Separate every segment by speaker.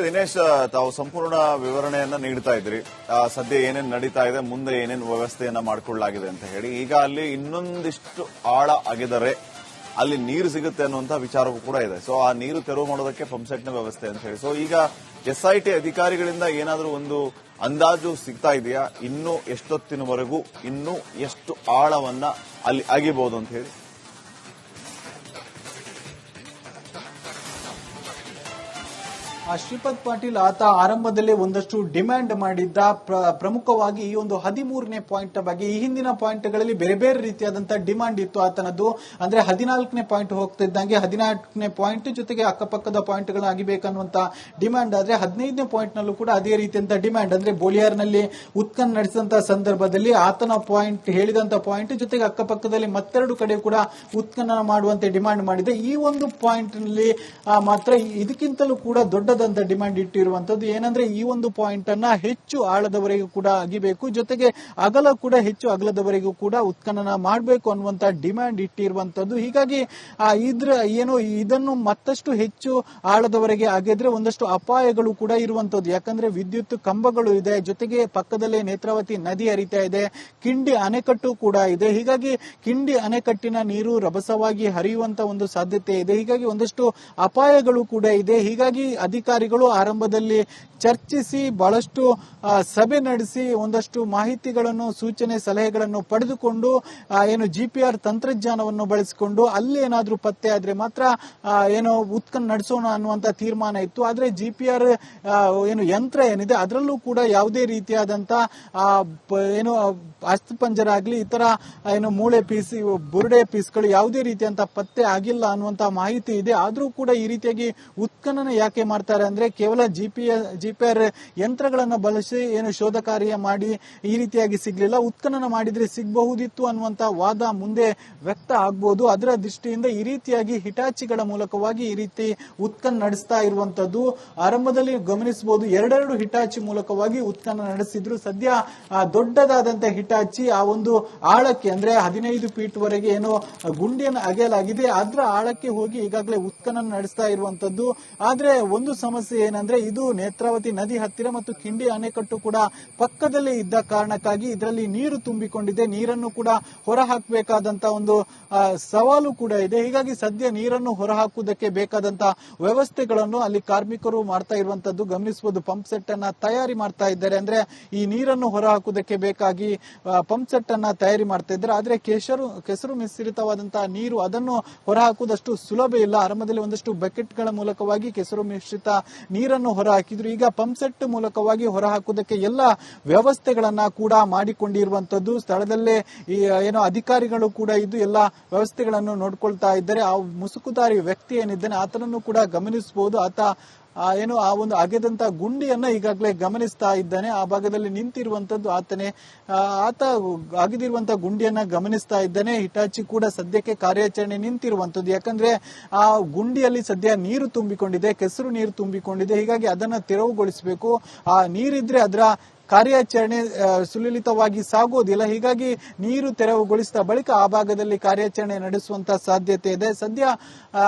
Speaker 1: ದಿನೇಶ್, ತಾವು ಸಂಪೂರ್ಣ ವಿವರಣೆಯನ್ನ ನೀಡ್ತಾ ಇದ್ರಿ. ಸದ್ಯ ಏನೇನು ನಡೀತಾ ಇದೆ, ಮುಂದೆ ಏನೇನು ವ್ಯವಸ್ಥೆಯನ್ನ ಮಾಡಿಕೊಳ್ಳಲಾಗಿದೆ ಅಂತ ಹೇಳಿ. ಈಗ ಅಲ್ಲಿ ಇನ್ನೊಂದಿಷ್ಟು ಆಳ ಅಗೆದರೆ ಅಲ್ಲಿ ನೀರು ಸಿಗುತ್ತೆ ಅನ್ನುವಂತ ವಿಚಾರವೂ ಕೂಡ ಇದೆ. ಸೊ ಆ ನೀರು ತೆರವು ಮಾಡೋದಕ್ಕೆ ಪಂಪ್ಸೆಟ್ನ ವ್ಯವಸ್ಥೆ ಅಂತ ಹೇಳಿ. ಸೊ ಈಗ SIT ಅಧಿಕಾರಿಗಳಿಂದ ಏನಾದರೂ ಒಂದು ಅಂದಾಜು ಸಿಗ್ತಾ ಇದೆಯಾ? ಇನ್ನೂ ಎಷ್ಟೊತ್ತಿನವರೆಗೂ ಇನ್ನೂ ಎಷ್ಟು ಆಳವನ್ನ ಅಲ್ಲಿ ಅಗಿಬಹುದು ಅಂತ ಹೇಳಿ?
Speaker 2: ಶ್ರೀಪದ್ ಪಾಟೀಲ್ ಆತ ಆರಂಭದಲ್ಲೇ ಒಂದಷ್ಟು ಡಿಮ್ಯಾಂಡ್ ಮಾಡಿದ್ದ. ಪ್ರಮುಖವಾಗಿ ಈ ಒಂದು 13ನೇ ಪಾಯಿಂಟ್ ಬಗ್ಗೆ, ಈ ಹಿಂದಿನ ಪಾಯಿಂಟ್ಗಳಲ್ಲಿ ಬೇರೆ ಬೇರೆ ರೀತಿಯಾದಂತಹ ಡಿಮಾಂಡ್ ಇತ್ತು ಆತನದ್ದು. ಅಂದ್ರೆ 14ನೇ ಪಾಯಿಂಟ್ ಹೋಗ್ತಿದ್ದಂಗೆ 14ನೇ ಪಾಯಿಂಟ್ ಜೊತೆಗೆ ಅಕ್ಕಪಕ್ಕದ ಪಾಯಿಂಟ್ಗಳನ್ನ ಆಗಿಬೇಕನ್ನುವಂತ ಡಿಮ್ಯಾಂಡ್. ಆದ್ರೆ 15ನೇ ಪಾಯಿಂಟ್ ನಲ್ಲೂ ಕೂಡ ಅದೇ ರೀತಿಯಂತ ಡಿಮ್ಯಾಂಡ್. ಅಂದ್ರೆ ಬೋಲಿಯಾರ್ನಲ್ಲಿ ಉತ್ಖನನ ನಡೆಸಿದಂತಹ ಸಂದರ್ಭದಲ್ಲಿ ಆತನ ಪಾಯಿಂಟ್ ಹೇಳಿದಂತ ಪಾಯಿಂಟ್ ಜೊತೆಗೆ ಅಕ್ಕಪಕ್ಕದಲ್ಲಿ ಮತ್ತೆರಡು ಕಡೆ ಕೂಡ ಉತ್ಖನನ ಮಾಡುವಂತೆ ಡಿಮ್ಯಾಂಡ್ ಮಾಡಿದೆ. ಈ ಒಂದು ಪಾಯಿಂಟ್ ನಲ್ಲಿ ಮಾತ್ರ ಇದಕ್ಕಿಂತಲೂ ಕೂಡ ದೊಡ್ಡದಂತ ಡಿಮ್ಯಾಂಡ್ ಇಟ್ಟಿರುವಂತದ್ದು. ಏನಂದ್ರೆ ಈ ಒಂದು ಪಾಯಿಂಟ್ ಅನ್ನ ಹೆಚ್ಚು ಆಳದವರೆಗೂ ಕೂಡ ಅಗಿಬೇಕು, ಜೊತೆಗೆ ಅಗಲ ಕೂಡ ಹೆಚ್ಚು ಅಗಲದವರೆಗೂ ಕೂಡ ಉತ್ಖನನ ಮಾಡಬೇಕು ಅನ್ನುವಂತ ಡಿಮ್ಯಾಂಡ್ ಇಟ್ಟಿರುವಂತದ್ದು. ಹೀಗಾಗಿ ಇದನ್ನು ಮತ್ತಷ್ಟು ಹೆಚ್ಚು ಆಳದವರೆಗೆ ಅಗೆದ್ರೆ ಒಂದಷ್ಟು ಅಪಾಯಗಳು ಕೂಡ ಇರುವಂತದ್ದು. ಯಾಕಂದ್ರೆ ವಿದ್ಯುತ್ ಕಂಬಗಳು ಇದೆ, ಜೊತೆಗೆ ಪಕ್ಕದಲ್ಲೇ ನೇತ್ರಾವತಿ ನದಿ ಹರಿತಾ ಇದೆ, ಕಿಂಡಿ ಅಣೆಕಟ್ಟು ಕೂಡ ಇದೆ. ಹೀಗಾಗಿ ಕಿಂಡಿ ಅಣೆಕಟ್ಟಿನ ನೀರು ರಭಸವಾಗಿ ಹರಿಯುವಂತ ಒಂದು ಸಾಧ್ಯತೆ ಇದೆ. ಹೀಗಾಗಿ ಒಂದಷ್ಟು ಅಪಾಯಗಳು ಕೂಡ ಇದೆ. ಹೀಗಾಗಿ ಅಧಿಕಾರಿಗಳು ಆರಂಭದಲ್ಲಿ ಚರ್ಚಿಸಿ ಬಹಳಷ್ಟು ಸಭೆ ನಡೆಸಿ ಒಂದಷ್ಟು ಮಾಹಿತಿಗಳನ್ನು, ಸೂಚನೆ, ಸಲಹೆಗಳನ್ನು ಪಡೆದುಕೊಂಡು GPR ತಂತ್ರಜ್ಞಾನವನ್ನು ಬಳಸಿಕೊಂಡು ಅಲ್ಲಿ ಏನಾದ್ರೂ ಪತ್ತೆ ಆದ್ರೆ ಮಾತ್ರ ಉತ್ಖನನ ನಡೆಸೋಣ ಅನ್ನುವಂತ ತೀರ್ಮಾನ ಇತ್ತು. ಆದ್ರೆ GPR ಯಂತ್ರ ಏನಿದೆ ಅದರಲ್ಲೂ ಕೂಡ ಯಾವುದೇ ರೀತಿಯಾದಂತ ಅಸ್ಥಿಪಂಜರ ಆಗ್ಲಿ, ಇತರ ಮೂಳೆ ಪೀಸ್, ಬುರುಡೆ ಪೀಸ್ಗಳು ಯಾವುದೇ ರೀತಿಯಂತ ಪತ್ತೆ ಆಗಿಲ್ಲ ಅನ್ನುವಂತ ಮಾಹಿತಿ ಇದೆ. ಆದ್ರೂ ಕೂಡ ಈ ರೀತಿಯಾಗಿ ಉತ್ಖನನ ಯಾಕೆ ಮಾಡ್ತಾರೆ ಅಂದ್ರೆ ಕೇವಲ GPR ಯಂತ್ರಗಳನ್ನ ಬಳಸಿ ಶೋಧ ಕಾರ್ಯ ಮಾಡಿ ಈ ರೀತಿಯಾಗಿ ಸಿಗ್ಲಿಲ್ಲ, ಉತ್ಖನನ ಮಾಡಿದ್ರೆ ಸಿಗಬಹುದಿತ್ತು ಅನ್ನುವಂತ ವಾದ ಮುಂದೆ ವ್ಯಕ್ತ ಆಗಬಹುದು. ಅದರ ದೃಷ್ಟಿಯಿಂದ ಈ ರೀತಿಯಾಗಿ ಹಿಟಾಚಿಗಳ ಮೂಲಕವಾಗಿ ಈ ರೀತಿ ಉತ್ಖನನ ನಡೆಸ್ತಾ ಇರುವಂತದ್ದು. ಆರಂಭದಲ್ಲಿ ಗಮನಿಸಬಹುದು, ಎರಡೆರಡು ಹಿಟಾಚಿ ಮೂಲಕವಾಗಿ ಉತ್ಖನನ ನಡೆಸಿದ್ರು. ಸದ್ಯ ದೊಡ್ಡದಾದಂತ ಹಿಟಾಚಿ ಆ ಒಂದು ಆಳಕ್ಕೆ ಅಂದ್ರೆ 15 ಫೀಟ್ ವರೆಗೆ ಗುಂಡಿಯನ್ನು ಅಗೆಯಲಾಗಿದೆ. ಅದರ ಆಳಕ್ಕೆ ಹೋಗಿ ಈಗಾಗಲೇ ಉತ್ಖನನ ನಡೆಸ್ತಾ ಇರುವಂತದ್ದು. ಆದ್ರೆ ಒಂದು ಸಮಸ್ಯೆ ಏನಂದ್ರೆ ಇದು ನೇತ್ರಾವತಿ ನದಿ ಹತ್ತಿರ ಮತ್ತು ಕಿಂಡಿ ಅಣೆಕಟ್ಟು ಕೂಡ ಪಕ್ಕದಲ್ಲೇ ಇದ್ದ ಕಾರಣಕ್ಕಾಗಿ ಇದರಲ್ಲಿ ನೀರು ತುಂಬಿಕೊಂಡಿದೆ. ನೀರನ್ನು ಕೂಡ ಹೊರಹಾಕಬೇಕಾದಂತ ಒಂದು ಸವಾಲು ಕೂಡ ಇದೆ. ಹೀಗಾಗಿ ಸದ್ಯ ನೀರನ್ನು ಹೊರಹಾಕುವುದಕ್ಕೆ ಬೇಕಾದಂತ ವ್ಯವಸ್ಥೆಗಳನ್ನು ಅಲ್ಲಿ ಕಾರ್ಮಿಕರು ಮಾಡ್ತಾ ಇರುವಂತದ್ದು ಗಮನಿಸಬಹುದು. ಪಂಪ್ ಸೆಟ್ ಅನ್ನ ತಯಾರಿ ಮಾಡ್ತಾ ಇದ್ದಾರೆ. ಅಂದ್ರೆ ಈ ನೀರನ್ನು ಹೊರಹಾಕುವುದಕ್ಕೆ ಬೇಕಾಗಿ ಪಂಪ್ ಸೆಟ್ ಅನ್ನ ತಯಾರಿ ಮಾಡ್ತಾ ಇದ್ದಾರೆ. ಆದ್ರೆ ಕೆಸರು ಮಿಶ್ರಿತವಾದಂತಹ ನೀರು, ಅದನ್ನು ಹೊರಹಾಕುವುದಷ್ಟು ಸುಲಭ ಇಲ್ಲ. ಆರಂಭದಲ್ಲಿ ಒಂದಷ್ಟು ಬಕೆಟ್ಗಳ ಮೂಲಕವಾಗಿ ಕೆಸರು ಮಿಶ್ರಿತ ನೀರನ್ನು ಹೊರಹಾಕಿದ್ರು. ಈಗ ಪಂಪ್ ಸೆಟ್ ಮೂಲಕವಾಗಿ ಹೊರಹಾಕುವುದಕ್ಕೆ ಎಲ್ಲ ವ್ಯವಸ್ಥೆಗಳನ್ನ ಕೂಡ ಮಾಡಿಕೊಂಡಿರುವಂತದ್ದು. ಸ್ಥಳದಲ್ಲೇ ಅಧಿಕಾರಿಗಳು ಕೂಡ ಇದ್ದು ಎಲ್ಲ ವ್ಯವಸ್ಥೆಗಳನ್ನು ನೋಡ್ಕೊಳ್ತಾ ಇದ್ದಾರೆ. ಆ ಮುಸುಕುದಾರಿ ವ್ಯಕ್ತಿ ಏನಿದ್ದಾನೆ ಆತನನ್ನು ಕೂಡ ಗಮನಿಸಬಹುದು. ಆತ ಆ ಒಂದು ಅಗೆದಂತ ಗುಂಡಿಯನ್ನ ಈಗಾಗಲೇ ಗಮನಿಸ್ತಾ ಇದ್ದಾನೆ. ಆ ಭಾಗದಲ್ಲಿ ನಿಂತಿರುವಂತದ್ದು ಆತನೇ. ಆತ ಅಗೆದಿರುವಂತಹ ಗುಂಡಿಯನ್ನ ಗಮನಿಸ್ತಾ ಇದ್ದಾನೆ. ಹಿಟಾಚಿ ಕೂಡ ಸದ್ಯಕ್ಕೆ ಕಾರ್ಯಾಚರಣೆ ನಿಂತಿರುವಂತದ್ದು. ಯಾಕಂದ್ರೆ ಆ ಗುಂಡಿಯಲ್ಲಿ ಸದ್ಯ ನೀರು ತುಂಬಿಕೊಂಡಿದೆ, ಕೆಸರು ನೀರು ತುಂಬಿಕೊಂಡಿದೆ. ಹೀಗಾಗಿ ಅದನ್ನ ತೆರವುಗೊಳಿಸಬೇಕು. ಆ ನೀರಿದ್ರೆ ಅದರ ಕಾರ್ಯಾಚರಣೆ ಸುಲಲಿತವಾಗಿ ಸಾಗೋದಿಲ್ಲ. ಹೀಗಾಗಿ ನೀರು ತೆರವುಗೊಳಿಸಿದ ಬಳಿಕ ಆ ಭಾಗದಲ್ಲಿ ಕಾರ್ಯಾಚರಣೆ ನಡೆಸುವಂತ ಸಾಧ್ಯತೆ ಇದೆ. ಸದ್ಯ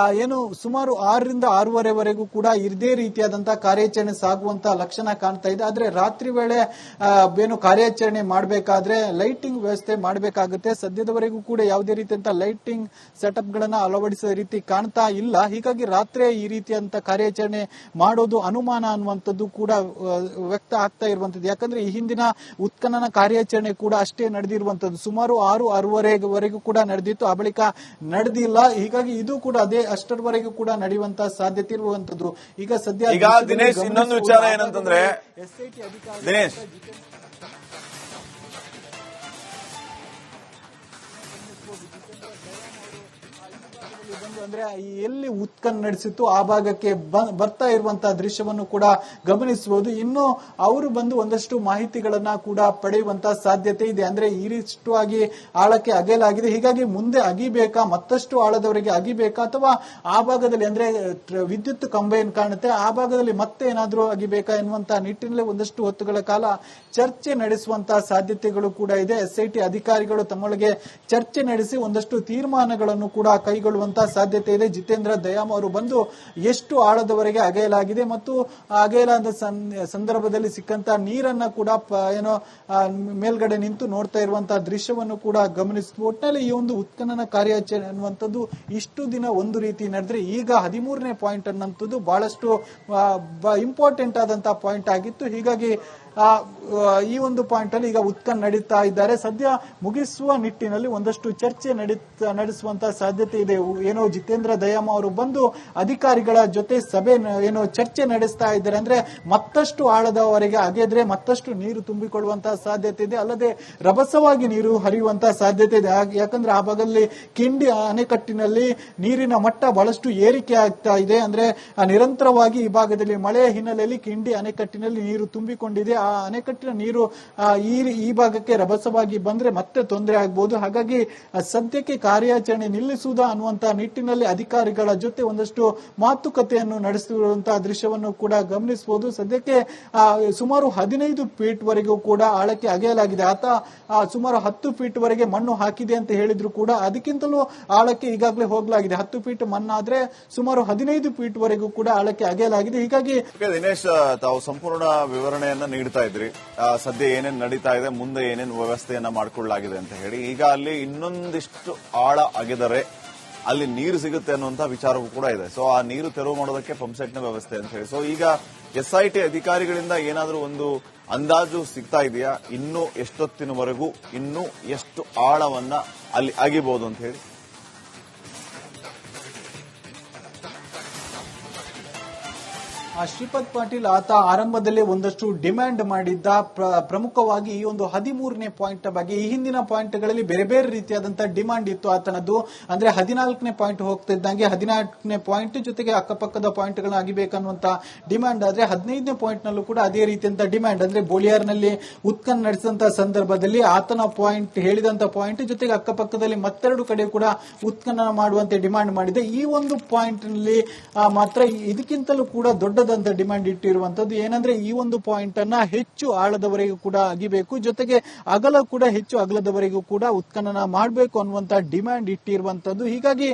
Speaker 2: ಸುಮಾರು 6 ರಿಂದ 6:30 ವರೆಗೂ ಕೂಡ ಇದೇ ರೀತಿಯಾದಂತಹ ಕಾರ್ಯಾಚರಣೆ ಸಾಗುವಂತ ಲಕ್ಷಣ ಕಾಣ್ತಾ ಇದೆ. ಆದ್ರೆ ರಾತ್ರಿ ವೇಳೆ ಕಾರ್ಯಾಚರಣೆ ಮಾಡಬೇಕಾದ್ರೆ ಲೈಟಿಂಗ್ ವ್ಯವಸ್ಥೆ ಮಾಡಬೇಕಾಗುತ್ತೆ. ಸದ್ಯದವರೆಗೂ ಕೂಡ ಯಾವುದೇ ರೀತಿಯಂತ ಲೈಟಿಂಗ್ ಸೆಟಪ್ ಗಳನ್ನ ಅಳವಡಿಸಿದ ರೀತಿ ಕಾಣ್ತಾ ಇಲ್ಲ. ಹೀಗಾಗಿ ರಾತ್ರಿ ಈ ರೀತಿಯಂತ ಕಾರ್ಯಾಚರಣೆ ಮಾಡೋದು ಅನುಮಾನ ಅನ್ನುವಂಥದ್ದು ಕೂಡ ವ್ಯಕ್ತ ಆಗ್ತಾ ಇರುವಂತದ್ದು. ಯಾಕಂದ್ರೆ ಈ ಹಿಂದಿನ ಉತ್ಖನನ ಕಾರ್ಯಾಚರಣೆ ಕೂಡ ಅಷ್ಟೇ ನಡೆದಿರುವಂತದ್ದು. ಸುಮಾರು 6:30ವರೆಗೂ ಕೂಡ ನಡೆದಿತ್ತು, ಆ ಬಳಿಕ ನಡೆದಿಲ್ಲ. ಹೀಗಾಗಿ ಇದು ಕೂಡ ಅಷ್ಟರವರೆಗೂ ಕೂಡ ನಡೆಯುವಂತಹ ಸಾಧ್ಯತೆ ಇರುವಂತದ್ದು. ಈಗ ಸದ್ಯ
Speaker 1: ದಿನೇಶ್, ಇನ್ನೊಂದು ವಿಚಾರ ಏನಂತಂದ್ರೆ
Speaker 2: SIT ಅಧಿಕಾರಿ
Speaker 1: ದಿನೇಶ್
Speaker 2: ಅಂದ್ರೆ ಎಲ್ಲಿ ಉತ್ಖನನ ನಡೆಸಿತ್ತು ಆ ಭಾಗಕ್ಕೆ ಬರ್ತಾ ಇರುವಂತಹ ದೃಶ್ಯವನ್ನು ಕೂಡ ಗಮನಿಸಬಹುದು. ಇನ್ನು ಅವರು ಬಂದು ಒಂದಷ್ಟು ಮಾಹಿತಿಗಳನ್ನ ಕೂಡ ಪಡೆಯುವಂತಹ ಸಾಧ್ಯತೆ ಇದೆ. ಅಂದ್ರೆ ಇಷ್ಟು ಆಗಿ ಆಳಕ್ಕೆ ಅಗೆಯಲಾಗಿದೆ, ಹೀಗಾಗಿ ಮುಂದೆ ಅಗಿಬೇಕಾ, ಮತ್ತಷ್ಟು ಆಳದವರೆಗೆ ಅಗಿಬೇಕಾ, ಅಥವಾ ಆ ಭಾಗದಲ್ಲಿ ಅಂದ್ರೆ ವಿದ್ಯುತ್ ಕಂಬ ಏನ್ ಕಾಣುತ್ತೆ ಆ ಭಾಗದಲ್ಲಿ ಮತ್ತೆ ಏನಾದ್ರೂ ಅಗಿಬೇಕಾ ಎನ್ನುವಂತಹ ನಿಟ್ಟಿನಲ್ಲಿ ಒಂದಷ್ಟು ಹೊತ್ತುಗಳ ಕಾಲ ಚರ್ಚೆ ನಡೆಸುವಂತಹ ಸಾಧ್ಯತೆಗಳು ಕೂಡ ಇದೆ. SIT ಅಧಿಕಾರಿಗಳು ತಮ್ಮೊಳಗೆ ಚರ್ಚೆ ನಡೆಸಿ ಒಂದಷ್ಟು ತೀರ್ಮಾನಗಳನ್ನು ಕೂಡ ಕೈಗೊಳ್ಳುವಂತ ಸಿಗುವಂತಹ ಸಾಧ್ಯತೆ ಇದೆ. ಜಿತೇಂದ್ರ ದಯಾಮ್ ಅವರು ಬಂದು ಎಷ್ಟು ಆಳದವರೆಗೆ ಅಗೆಯಲಾಗಿದೆ ಮತ್ತು ಅಗೆಯಲಾದ ಸಂದರ್ಭದಲ್ಲಿ ಸಿಕ್ಕಂತ ನೀರನ್ನ ಕೂಡ ಏನೋ ಮೇಲ್ಗಡೆ ನಿಂತು ನೋಡ್ತಾ ಇರುವಂತಹ ದೃಶ್ಯವನ್ನು ಕೂಡ ಗಮನಿಸಬಹುದು. ಒಟ್ಟಿನಲ್ಲಿ ಈ ಒಂದು ಉತ್ಖನನ ಕಾರ್ಯಾಚರಣೆ ಅನ್ನುವಂಥದ್ದು ಇಷ್ಟು ದಿನ ಒಂದು ರೀತಿ ನಡೆದ್ರೆ ಈಗ 13ನೇ ಪಾಯಿಂಟ್ ಅನ್ನುವಂಥದ್ದು ಬಹಳಷ್ಟು ಇಂಪಾರ್ಟೆಂಟ್ ಆದಂತಹ ಪಾಯಿಂಟ್ ಆಗಿತ್ತು. ಹೀಗಾಗಿ ಈ ಒಂದು ಪಾಯಿಂಟ್ ಅಲ್ಲಿ ಈಗ ಉತ್ಖನನ ನಡೀತಾ ಇದ್ದಾರೆ. ಸದ್ಯ ಮುಗಿಸುವ ನಿಟ್ಟಿನಲ್ಲಿ ಒಂದಷ್ಟು ಚರ್ಚೆ ನಡೆಸುವಂತಹ ಸಾಧ್ಯತೆ ಇದೆ. ಏನೋ ಜಿತೇಂದ್ರ ದಯಾಮ್ ಅವರು ಬಂದು ಅಧಿಕಾರಿಗಳ ಜೊತೆ ಸಭೆ ಏನೋ ಚರ್ಚೆ ನಡೆಸ್ತಾ ಇದ್ದಾರೆ. ಅಂದ್ರೆ ಮತ್ತಷ್ಟು ಆಳದವರೆಗೆ ಅಗೆದ್ರೆ ಮತ್ತಷ್ಟು ನೀರು ತುಂಬಿಕೊಳ್ಳುವಂತಹ ಸಾಧ್ಯತೆ ಇದೆ, ಅಲ್ಲದೆ ರಭಸವಾಗಿ ನೀರು ಹರಿಯುವಂತಹ ಸಾಧ್ಯತೆ ಇದೆ. ಯಾಕಂದ್ರೆ ಆ ಭಾಗದಲ್ಲಿ ಕಿಂಡಿ ಅಣೆಕಟ್ಟಿನಲ್ಲಿ ನೀರಿನ ಮಟ್ಟ ಬಹಳಷ್ಟು ಏರಿಕೆ ಆಗ್ತಾ ಇದೆ. ಅಂದ್ರೆ ನಿರಂತರವಾಗಿ ಈ ಭಾಗದಲ್ಲಿ ಮಳೆಯ ಹಿನ್ನೆಲೆಯಲ್ಲಿ ಕಿಂಡಿ ಅಣೆಕಟ್ಟಿನಲ್ಲಿ ನೀರು ತುಂಬಿಕೊಂಡಿದೆ. ಆ ಅಣೆಕಟ್ಟಿನ ನೀರು ಈ ಭಾಗಕ್ಕೆ ರಭಸವಾಗಿ ಬಂದ್ರೆ ಮತ್ತೆ ತೊಂದರೆ ಆಗಬಹುದು. ಹಾಗಾಗಿ ಸದ್ಯಕ್ಕೆ ಕಾರ್ಯಾಚರಣೆ ನಿಲ್ಲಿಸುವುದಾ ಅನ್ನುವಂತಹ ನಿಟ್ಟಿನಲ್ಲಿ ಅಧಿಕಾರಿಗಳ ಜೊತೆ ಒಂದಷ್ಟು ಮಾತುಕತೆಯನ್ನು ನಡೆಸಿರುವಂತಹ ದೃಶ್ಯವನ್ನು ಕೂಡ ಗಮನಿಸಬಹುದು. ಸದ್ಯಕ್ಕೆ ಸುಮಾರು 15 ಫೀಟ್ ವರೆಗೂ ಕೂಡ ಆಳಕ್ಕೆ ಅಗೆಯಲಾಗಿದೆ. ಆತ ಸುಮಾರು 10 ಫೀಟ್ ವರೆಗೆ ಮಣ್ಣು ಹಾಕಿದೆ ಅಂತ ಹೇಳಿದ್ರು ಕೂಡ ಅದಕ್ಕಿಂತಲೂ ಆಳಕ್ಕೆ ಈಗಾಗಲೇ ಹೋಗಲಾಗಿದೆ. 10 ಫೀಟ್ ಮಣ್ಣಾದ್ರೆ ಸುಮಾರು 15 ಫೀಟ್ ವರೆಗೂ ಕೂಡ ಆಳಕ್ಕೆ ಅಗೆಯಲಾಗಿದೆ. ಹೀಗಾಗಿ
Speaker 1: ದಿನೇಶ್, ತಾವು ಸಂಪೂರ್ಣ ವಿವರಣೆಯನ್ನ ನೀಡ್ತಾ ಇದ್ರಿ. ಸದ್ಯ ಏನೇನ್ ನಡೀತಾ ಇದೆ, ಮುಂದೆ ಏನೇನ್ ವ್ಯವಸ್ಥೆಯನ್ನ ಮಾಡಿಕೊಳ್ಳಲಾಗಿದೆ ಅಂತ ಹೇಳಿ. ಈಗ ಅಲ್ಲಿ ಇನ್ನೊಂದಿಷ್ಟು ಆಳ ಅಗೆದರೆ ಅಲ್ಲಿ ನೀರು ಸಿಗುತ್ತೆ ಅನ್ನುವಂತ ವಿಚಾರವೂ ಕೂಡ ಇದೆ. ಸೊ ಆ ನೀರು ತೆರವು ಮಾಡೋದಕ್ಕೆ ಪಂಪ್ಸೆಟ್ ನ ವ್ಯವಸ್ಥೆ ಅಂತ ಹೇಳಿ. ಸೊ ಈಗ SIT ಅಧಿಕಾರಿಗಳಿಂದ ಏನಾದರೂ ಒಂದು ಅಂದಾಜು ಸಿಗ್ತಾ ಇದೆಯಾ? ಇನ್ನೂ ಎಷ್ಟೊತ್ತಿನವರೆಗೂ ಇನ್ನೂ ಎಷ್ಟು ಆಳವನ್ನ ಅಲ್ಲಿ ಅಗಿಬಹುದು ಅಂತ ಹೇಳಿ?
Speaker 2: ಶ್ರೀಪದ್ ಪಾಟೀಲ್ ಆತ ಆರಂಭದಲ್ಲಿ ಒಂದಷ್ಟು ಡಿಮ್ಯಾಂಡ್ ಮಾಡಿದ್ದ. ಪ್ರಮುಖವಾಗಿ ಈ ಒಂದು 13ನೇ ಪಾಯಿಂಟ್ ಬಗ್ಗೆ ಈ ಹಿಂದಿನ ಪಾಯಿಂಟ್ಗಳಲ್ಲಿ ಬೇರೆ ಬೇರೆ ರೀತಿಯಾದಂತಹ ಡಿಮಾಂಡ್ ಇತ್ತು ಆತನದ್ದು. ಅಂದ್ರೆ 14ನೇ ಪಾಯಿಂಟ್ ಹೋಗ್ತಿದ್ದಂಗೆ 14ನೇ ಪಾಯಿಂಟ್ ಜೊತೆಗೆ ಅಕ್ಕಪಕ್ಕದ ಪಾಯಿಂಟ್ಗಳನ್ನ ಅಗಿಬೇಕನ್ನುವಂತ ಡಿಮ್ಯಾಂಡ್ ಆದ್ರೆ 15ನೇ ಪಾಯಿಂಟ್ ನಲ್ಲೂ ಕೂಡ ಅದೇ ರೀತಿಯಂತ ಡಿಮ್ಯಾಂಡ್. ಅಂದ್ರೆ ಬೋಳಿಯಾರ್ನಲ್ಲಿ ಉತ್ಖನನ ನಡೆಸಿದಂತಹ ಸಂದರ್ಭದಲ್ಲಿ ಆತನ ಪಾಯಿಂಟ್ ಹೇಳಿದಂತ ಪಾಯಿಂಟ್ ಜೊತೆಗೆ ಅಕ್ಕಪಕ್ಕದಲ್ಲಿ ಮತ್ತೆರಡು ಕಡೆ ಕೂಡ ಉತ್ಖನನ ಮಾಡುವಂತೆ ಡಿಮ್ಯಾಂಡ್ ಮಾಡಿದೆ. ಈ ಒಂದು ಪಾಯಿಂಟ್ ನಲ್ಲಿ ಮಾತ್ರ ಇದಕ್ಕಿಂತಲೂ ಕೂಡ ದೊಡ್ಡದಂತ ಡಿಮ್ಯಾಂಡ್ ಇಟ್ಟಿರುವಂತದ್ದು. ಏನಂದ್ರೆ ಈ ಒಂದು ಪಾಯಿಂಟ್ ಅನ್ನ ಹೆಚ್ಚು ಆಳದವರೆಗೂ ಕೂಡ ಅಗಿಬೇಕು, ಜೊತೆಗೆ ಅಗಲ ಕೂಡ ಹೆಚ್ಚು ಅಗಲದವರೆಗೂ ಕೂಡ ಉತ್ಖನನ ಮಾಡಬೇಕು ಅನ್ನುವಂತ ಡಿಮ್ಯಾಂಡ್ ಇಟ್ಟಿರುವಂತದ್ದು. ಹೀಗಾಗಿ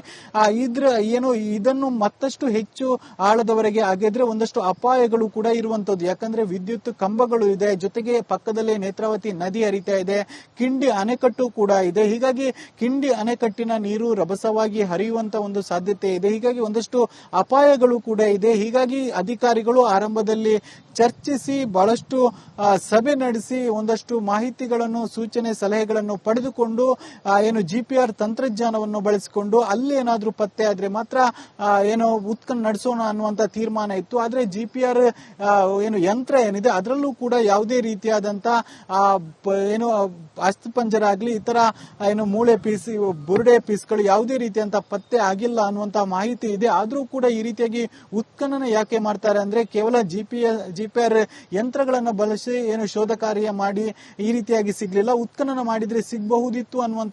Speaker 2: ಇದನ್ನು ಮತ್ತಷ್ಟು ಹೆಚ್ಚು ಆಳದವರೆಗೆ ಅಗೆದ್ರೆ ಒಂದಷ್ಟು ಅಪಾಯಗಳು ಕೂಡ ಇರುವಂತದ್ದು. ಯಾಕಂದ್ರೆ ವಿದ್ಯುತ್ ಕಂಬಗಳು ಇದೆ, ಜೊತೆಗೆ ಪಕ್ಕದಲ್ಲೇ ನೇತ್ರಾವತಿ ನದಿ ಹರಿತಾ ಇದೆ, ಕಿಂಡಿ ಅಣೆಕಟ್ಟು ಕೂಡ ಇದೆ. ಹೀಗಾಗಿ ಕಿಂಡಿ ಅಣೆಕಟ್ಟಿನ ನೀರು ರಭಸವಾಗಿ ಹರಿಯುವಂತ ಒಂದು ಸಾಧ್ಯತೆ ಇದೆ. ಹೀಗಾಗಿ ಒಂದಷ್ಟು ಅಪಾಯಗಳು ಕೂಡ ಇದೆ. ಹೀಗಾಗಿ ಅಧಿಕಾರಿಗಳು ಆರಂಭದಲ್ಲಿ ಚರ್ಚಿಸಿ ಬಹಳಷ್ಟು ಸಭೆ ನಡೆಸಿ ಒಂದಷ್ಟು ಮಾಹಿತಿಗಳನ್ನು, ಸೂಚನೆ, ಸಲಹೆಗಳನ್ನು ಪಡೆದುಕೊಂಡು ಏನು GPR ತಂತ್ರಜ್ಞಾನವನ್ನು ಬಳಸಿಕೊಂಡು ಅಲ್ಲಿ ಏನಾದ್ರೂ ಪತ್ತೆ ಆದ್ರೆ ಮಾತ್ರ ಏನೋ ಉತ್ಖನನ ನಡೆಸೋಣ ಅನ್ನುವಂತ ತೀರ್ಮಾನ ಇತ್ತು. ಆದ್ರೆ GPR ಏನು ಯಂತ್ರ ಏನಿದೆ ಅದರಲ್ಲೂ ಕೂಡ ಯಾವುದೇ ರೀತಿಯಾದಂತ ಏನು ಅಸ್ಥಿಪಂಜರ ಆಗ್ಲಿ ಇತರ ಏನು ಮೂಳೆ ಪೀಸ್, ಬುರುಡೆ ಪೀಸ್ಗಳು ಯಾವುದೇ ರೀತಿಯಂತ ಪತ್ತೆ ಆಗಿಲ್ಲ ಅನ್ನುವಂತ ಮಾಹಿತಿ ಇದೆ. ಆದ್ರೂ ಕೂಡ ಈ ರೀತಿಯಾಗಿ ಉತ್ಖನನ ಯಾಕೆ ಮಾಡ್ತಾರೆ ಅಂದ್ರೆ ಕೇವಲ GPR ಯಂತ್ರಗಳನ್ನ ಬಳಸಿ ಏನು ಶೋಧ ಕಾರ್ಯ ಮಾಡಿ ಈ ರೀತಿಯಾಗಿ ಸಿಗ್ಲಿಲ್ಲ. ಉತ್ಖನನ ಮಾಡಿದ್ರೆ ಸಿಗಬಹುದಿತ್ತು ಅನ್ನುವಂತ